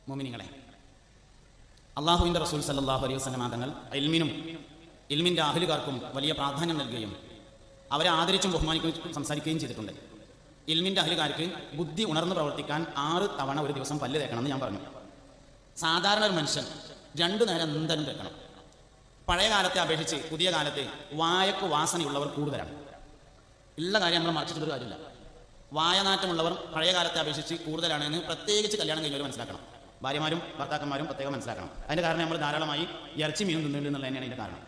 മുഅ്മിനീങ്ങളെ, അള്ളാഹുവിൻ്റെ റസൂൽ സല്ലല്ലാഹു അലൈഹി വസല്ലം തങ്ങൾ ഇൽമിനും ഇൽമിൻ്റെ അഹ്ലുകാർക്കും വലിയ പ്രാധാന്യം നൽകുകയും അവരെ ആദരിച്ചും ബഹുമാനിക്കുകയും സംസാരിക്കുകയും ചെയ്തിട്ടുണ്ട്. ഇൽമിൻ്റെ അഹ്ലുകാർക്ക് ബുദ്ധി ഉണർന്ന് പ്രവർത്തിക്കാൻ 6 തവണ ഒരു ദിവസം പല്ല് തേക്കണമെന്ന് ഞാൻ പറഞ്ഞു. സാധാരണ ഒരു മനുഷ്യൻ 2 നേരം എന്തായാലും തേക്കണം. പഴയ കാലത്തെ അപേക്ഷിച്ച് പുതിയ കാലത്ത് വായക്ക് വാസനയുള്ളവർ കൂടുതലാണ്. ഉള്ള കാര്യം നമ്മൾ മറച്ചിട്ടൊരു കാര്യമില്ല. വായനാറ്റമുള്ളവർ പഴയ കാലത്തെ അപേക്ഷിച്ച് കൂടുതലാണെന്ന് പ്രത്യേകിച്ച് കല്യാണം കഴിഞ്ഞവർ മനസ്സിലാക്കണം. ഭാര്യമാരും ഭർത്താക്കന്മാരും പ്രത്യേകം മനസ്സിലാക്കണം. അതിൻ്റെ കാരണം നമ്മൾ ധാരാളമായി ഇറച്ചി മീനും തിന്നുന്നുണ്ട് എന്നുള്ള തന്നെയാണ് അതിൻ്റെ കാരണം.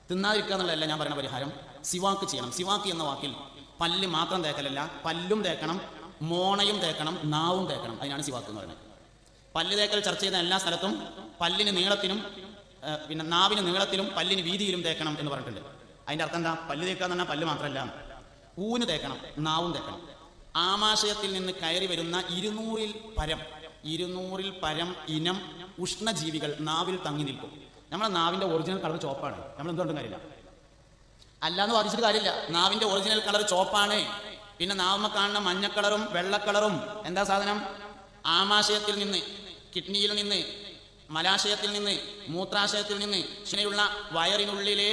തിന്നാതിരിക്കുക എന്നുള്ളതല്ല ഞാൻ പറയുന്ന പരിഹാരം. സിവാക്ക് ചെയ്യണം. സിവാക്ക് എന്ന വാക്കിൽ പല്ല് മാത്രം തേക്കലല്ല, പല്ലും തേക്കണം, മോണയും തേക്കണം, നാവും തേക്കണം. അതിനാണ് സിവാക്ക് എന്ന് പറയുന്നത്. പല്ല് തേക്കൽ ചർച്ച ചെയ്ത എല്ലാ സ്ഥലത്തും പല്ലിന് നീളത്തിനും പിന്നെ നാവിന് നീളത്തിലും പല്ലിന് വീതിയിലും തേക്കണം എന്ന് പറഞ്ഞിട്ടുണ്ട്. അതിൻ്റെ അർത്ഥം എന്താ? പല്ല് തേക്കുക എന്ന് പറഞ്ഞാൽ പല്ല് മാത്രമല്ല, ഊന് തേക്കണം, നാവും തേക്കണം. ആമാശയത്തിൽ നിന്ന് കയറി വരുന്ന 200-ൽ പരം ഇനം ഉഷ്ണജീവികൾ നാവിൽ തങ്ങി നിൽക്കും. നമ്മുടെ നാവിൻ്റെ ഒറിജിനൽ കളർ ചോപ്പാണ്. നമ്മൾ എന്തുകൊണ്ടും കാര്യമില്ല, അല്ലാന്ന് വാദിച്ചിട്ട് കാര്യമില്ല. നാവിൻ്റെ ഒറിജിനൽ കളർ ചോപ്പാണ്. പിന്നെ നാവുമ്മ കാണുന്ന മഞ്ഞക്കളറും വെള്ളക്കളറും എന്താ സാധനം? ആമാശയത്തിൽ നിന്ന്, കിഡ്നിയിൽ നിന്ന്, മലാശയത്തിൽ നിന്ന്, മൂത്രാശയത്തിൽ നിന്ന്, ഇങ്ങനെയുള്ള വയറിനുള്ളിലെ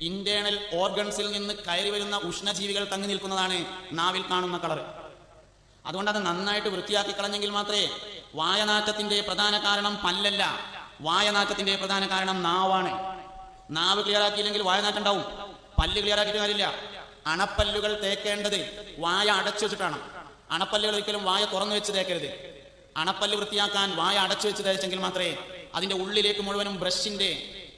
ഇന്റേണൽ ഓർഗൻസിൽ നിന്ന് കയറി വരുന്ന ഉഷ്ണജീവികൾ തങ്ങി നിൽക്കുന്നതാണ് നാവിൽ കാണുന്ന കളർ. അതുകൊണ്ട് അത് നന്നായിട്ട് വൃത്തിയാക്കി കളഞ്ഞെങ്കിൽ മാത്രമേ. വായനാറ്റത്തിന്റെ പ്രധാന കാരണം പല്ലല്ല, വായനാറ്റത്തിന്റെ പ്രധാന കാരണം നാവാണ്. നാവ് ക്ലിയർ ആക്കിയില്ലെങ്കിൽ വായനാറ്റം ഉണ്ടാവും. പല്ല് ക്ലിയർ ആക്കിയിട്ട് കാര്യമില്ല. അണപ്പല്ലുകൾ തേക്കേണ്ടത് വായ അടച്ചു വെച്ചിട്ടാണ്. അണപ്പല്ലുകൾ ഒരിക്കലും വായ തുറന്നു വെച്ച് തേക്കരുത്. അണപ്പല്ല് വൃത്തിയാക്കാൻ വായ അടച്ചു വെച്ച് തേച്ചെങ്കിൽ മാത്രമേ അതിന്റെ ഉള്ളിലേക്ക് മുഴുവനും ബ്രഷിന്റെ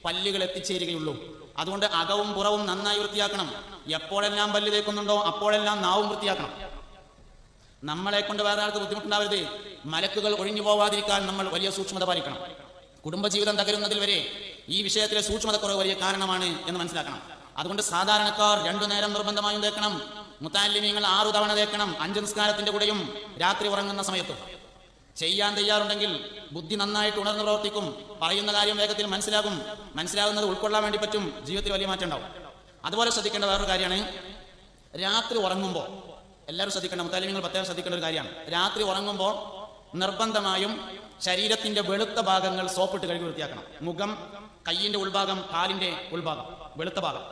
പല്ലുകൾ എത്തിച്ചേരുകയുള്ളൂ. അതുകൊണ്ട് അകവും പുറവും നന്നായി വൃത്തിയാക്കണം. എപ്പോഴെല്ലാം പല്ല് തേക്കുന്നുണ്ടോ അപ്പോഴെല്ലാം നാവും വൃത്തിയാക്കണം. നമ്മളെ കൊണ്ട് വേറെ ആൾക്ക് ബുദ്ധിമുട്ടുണ്ടാവരുത്. മലക്കുകൾ ഒഴിഞ്ഞു പോവാതിരിക്കാൻ നമ്മൾ വലിയ സൂക്ഷ്മത പാലിക്കണം. കുടുംബജീവിതം തകരുന്നതിൽ വരെ ഈ വിഷയത്തിലെ സൂക്ഷ്മതക്കുറവ് വലിയ കാരണമാണ് എന്ന് മനസ്സിലാക്കണം. അതുകൊണ്ട് സാധാരണക്കാർ 2 നേരം നിർബന്ധമായും തേക്കണം. മുത്തഅല്ലിമീങ്ങൾ 6 തവണ തേക്കണം. 5 നിസ്കാരത്തിന്റെ കൂടെയും രാത്രി ഉറങ്ങുന്ന സമയത്തും. ചെയ്യാൻ തയ്യാറുണ്ടെങ്കിൽ ബുദ്ധി നന്നായിട്ട് ഉണർന്ന് പ്രവർത്തിക്കും. പറയുന്ന കാര്യം വേഗത്തിൽ മനസ്സിലാകും. മനസ്സിലാകുന്നത് ഉൾക്കൊള്ളാൻ വേണ്ടി പറ്റും. ജീവിതത്തിൽ വലിയ മാറ്റം ഉണ്ടാവും. അതുപോലെ ശ്രദ്ധിക്കേണ്ട വേറൊരു കാര്യമാണ്, രാത്രി ഉറങ്ങുമ്പോൾ എല്ലാവരും ശ്രദ്ധിക്കേണ്ട, മുത്തഅല്ലിമീങ്ങൾ പ്രത്യേകം ശ്രദ്ധിക്കേണ്ട ഒരു കാര്യമാണ്. രാത്രി ഉറങ്ങുമ്പോൾ നിർബന്ധമായും ശരീരത്തിന്റെ വെളുത്ത ഭാഗങ്ങൾ സോപ്പിട്ട് കഴുകി വൃത്തിയാക്കണം. മുഖം, കയ്യിന്റെ ഉൾഭാഗം, കാലിന്റെ ഉൾഭാഗം, വെളുത്ത ഭാഗം.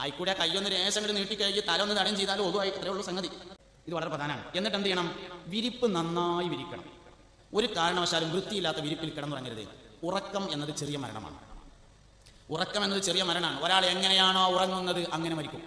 ആയിക്കൂടെ കയ്യൊന്ന് രേശം നീട്ടി കഴുകി തല ഒന്ന് തടയും ചെയ്താലും ഒതുവായി. അത്രേ ഉള്ളൂ സംഗതി. ഇത് വളരെ പ്രധാനമാണ്. എന്നിട്ട് എന്ത് ചെയ്യണം? വിരിപ്പ് നന്നായി വിരിക്കണം. ഒരു കാരണവശാലും വൃത്തിയില്ലാത്ത വിരിപ്പിൽ കിടന്നുറങ്ങരുത്. ഉറക്കം എന്നത് ചെറിയ മരണമാണ്. ഒരാൾ എങ്ങനെയാണോ ഉറങ്ങുന്നത് അങ്ങനെ മരിക്കും.